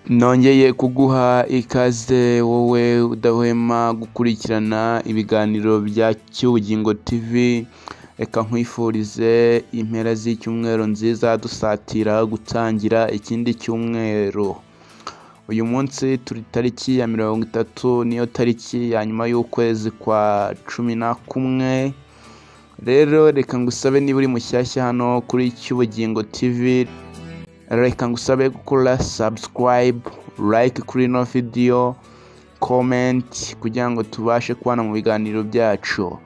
Nongeye kuguha ikaze wowe udahwema gukurikirana ibiganiro bya Cyubugingo TV, reka nkwifurize impera z'icyumweru nziza dusatira gutangira ikindi cyumweru. Uyu munsi turi tariki ya 30, niyo tariki ya nyuma y'ukwezi kwa 11. Rero reka ngusabe niba uri mushyashya hano kuri Cyubugingo TV, reka ngusabe gukora subscribe, like kuri ino video, comment kugira ngo tubashe kubana mu biganiro byacu.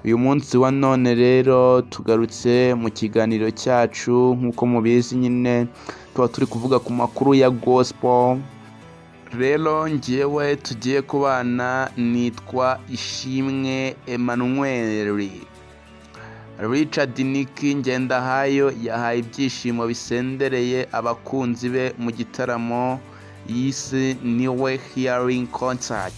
Uyu munsi wa none rero tugarutse mu kiganiro cyacu, nk'uko mubizi nyine tuba turi kuvuga ku makuru ya gospel. Rero njyewe tugiye kubana nitwa Ishimwe Emmanuel. Richard Nick Ngendahayo yahaye ibyishimo bisendereye abakunzi be mu gitaramo yise Niwe Healing Concert.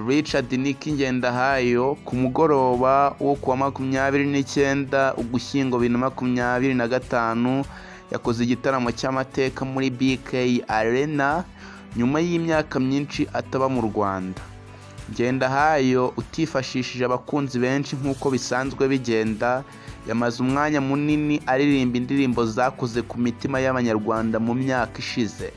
Richard Nick Ngendahayo ku mugoroba wo kuwa 29 Ugushyingo 2025 yakoze igitaramo cy'amateka muri BK Arena nyuma y'imyaka myinshi ataba mu Rwanda. Ngendahayo utifashishije abakunzi benshi nk'uko bisanzwe bigenda, yamaze umwanya munini aririmba indirimbo zakoze ku mitima y'Abanyarwanda mu myaka ishize.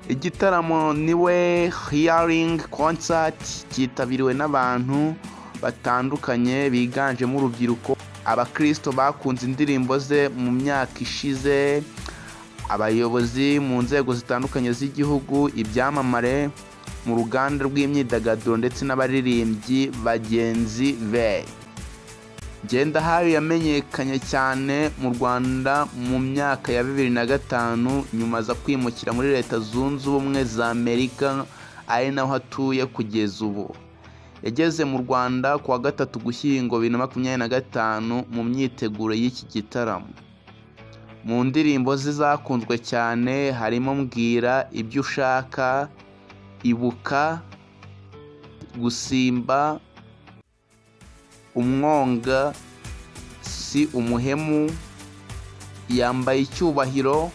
Igitaramo Niwe Healing Concert cyitabiriwe n'abantu batandukanye biganjemo urubyiruko, abakristo bakunze indirimbo ze mu myaka ishize, abayobozi mu nzego zitandukanye z'igihugu, ibyamamare mu ruganda rw'imyidagaduro ndetse n'abaririmbyi bagenzi be. Ngendahayo yamenyekanye cyane mu Rwanda mu myaka ya 2005 nyuma za kwimukira muri Leta Zunze Ubumwe za Amerika, ari naho atuye kugeza ubu. Yageze mu Rwanda kuwa 3 Ugushyingo 2025 mu myiteguro y'iki gitaramo. Mu ndirimbo ze zakunzwe cyane harimo Mbwira ibyo ushaka, Ibuka, Gusimba, Umwonga, Si umuhemu, Yambaye icyubahiro,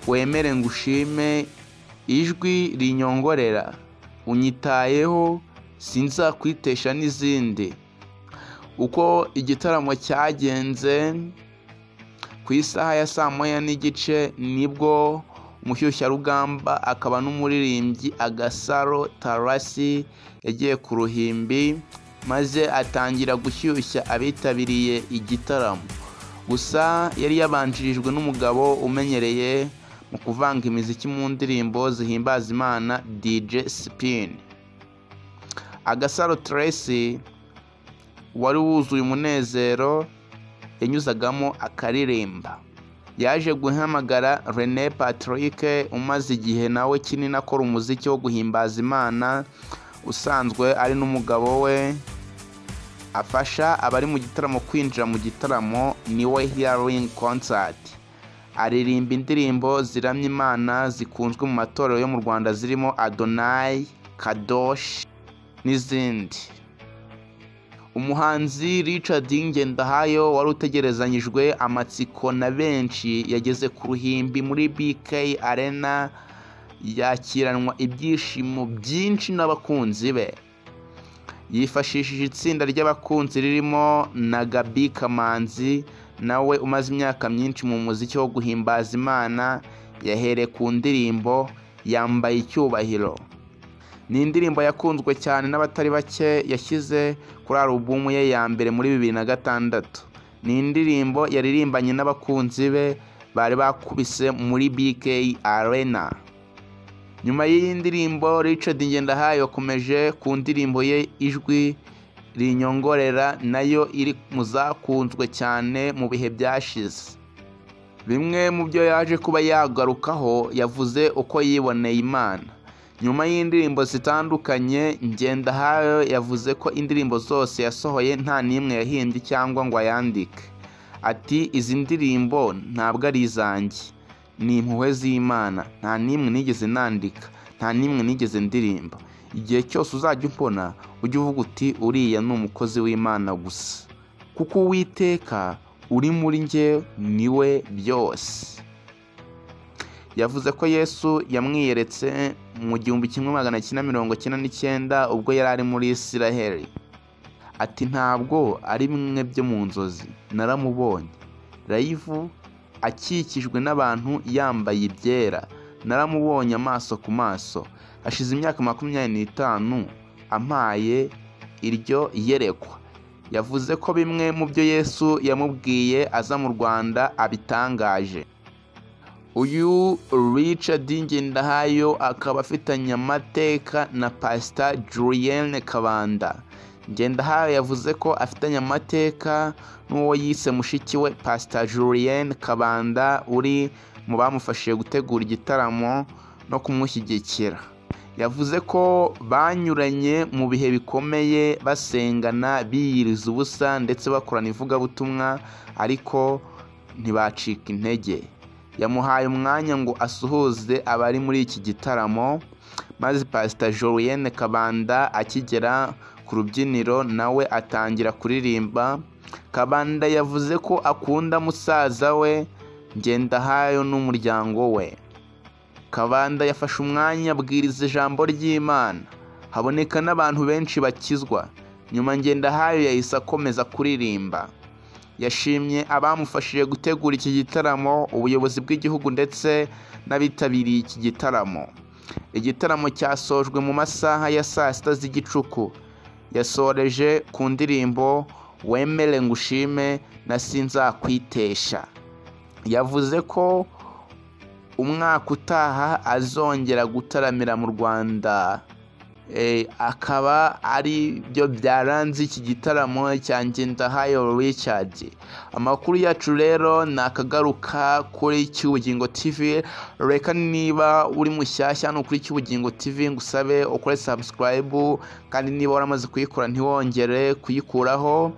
Wemere ngushime, Ijwi rinyongorera, Unyitayeho, Sinzakwitesha n'izindi. Uko igitaramo cyagenze, ku isaha ya 9:30 nibwo umushyushyarugamba akaba n'umuririmbyi Agasaro Tarasi yagiye ku ruhimbi maze atangira gushyushya abitabiriye igitaramo. Gusa yari yabanjirijwe n'umugabo umenyereye mu kuvanga imiziki mu ndirimbo zihimbaza Imana, DJ Spin. Agasaro Tarasi wari wuzuye umunezero yanyuzagamo akaririmba. Yaje guhamagara René Patrick umaze igihe nawe kinini akora umuziki wo guhimbaza Imana, usanzwe ari n'umugabo we, afasha abari mu gitaramo kwinjira mu gitaramo Niwe Healing Concert. Aririmba indirimbo ziramya Imana zikunzwe mu matorero yo mu Rwanda zirimo Adonai, Kadosh n'izindi. Umuhanzi Richard Ngendahayo wari utegerezanyijwe amatsiko na benshi yageze ku ruhimbi muri BK Arena, yakiranwa ibyishimo byinshi n'abakunzi be. Yifashishije itsinda ry'abakunzi ririmo na Gaby Kamanzi, nawe umaze imyaka myinshi mu muziki wo guhimbaza Imana. Yahereye ku ndirimbo Yambaye icyubahiro. Ni indirimbo yakunzwe cyane n'abatari bake, yashyize kuri alubumu ye ya mbere muri 2006. Ni indirimbo yaririmbanye n'abakunzi be bari bakubise muri BK Arena. Nyuma y'iyi ndirimbo Richard Ngendahayo yakomeje ku ndirimbo ye Ijwi rinyongorera, nayo iri mu zakunzwe cyane mu bihe byashize. Bimwe mu byo yaje kuba yagarukaho, yavuze uko yiboneye Imana. Nyuma y'indirimbo zitandukanye, Ngendahayo yavuze ko indirimbo zose yasohoye nta n'imwe yahimbye cyangwa ngo ayandike. Ati izi ndirimbo ntabwo ari izanjye, ni impuhwe z'Imana, nta n'imwe nigeze nandika, nta n'imwe nigeze ndirimba. Igihe cyose uzajya umpona ujye uvuga uti uriya ni umukozi w'Imana gusa, kuko Uwiteka uri muri njye niwe byose. yavuze ko Yesu yamwiyeretse mu 1999 ubwo yari ari muri Isiraheli. Ati ntabwo ari bimwe byo mu nzozi, naramubonye live akikijwe n'abantu yambaye ibyera, naramubonye amaso ku maso. Hashize imyaka 25 ampaye iryo yerekwa. Yavuze ko bimwe mu byo Yesu yamubwiye aza mu Rwanda abitangaje. Uyu Richard Ngendahayo akaba afitanye amateka na Pastor Julienne Kabanda. Ngendahayo yavuze ko afitanye amateka n'uwo yise mushiki we Pastor Julienne Kabanda uri mu bamufashije gutegura igitaramo no kumushyigikira. Yavuze ko banyuranye mu bihe bikomeye basengana, biyiriza ubusa ndetse bakorana ivugabutumwa, ariko ntibacika intege. Yamuhaye umwanya ngo asuhuze abari muri iki gitaramo, maze Pastor Julienne Kabanda akigera ku rubyiniro nawe atangira kuririmba. Kabanda yavuze ko akunda musaza we Ngendahayo n'umuryango we. Kabanda yafashe umwanya abwiriza ijambo ry'Imana, haboneka n'abantu benshi bakizwa. Nyuma Ngendahayo yahise akomeza kuririmba. Yashimye abamufashije gutegura iki gitaramo, ubuyobozi bw'igihugu ndetse n'abitabiriye iki gitaramo. Igitaramo cyasojwe mu masaha ya saa sita z'igicuku. Yasoreje ku ndirimbo Wemere ngushime na Sinzakwitesha. Yavuze ko umwaka utaha azongera gutaramira mu Rwanda. Akaba ari byo byaranze iki gitaramo cya Ngendahayo Richard. Amakuru yacu rero nakagaruka kuri Cyubugingo TV. Reka niba uri mushyashya no kuri Cyubugingo TV ngusabe ukore subscribe, kandi niba waramaze kuyikora ntiwongere kuyikuraho.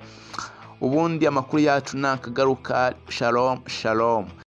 Ubundi amakuru yacu nakagaruka. Shalom shalom.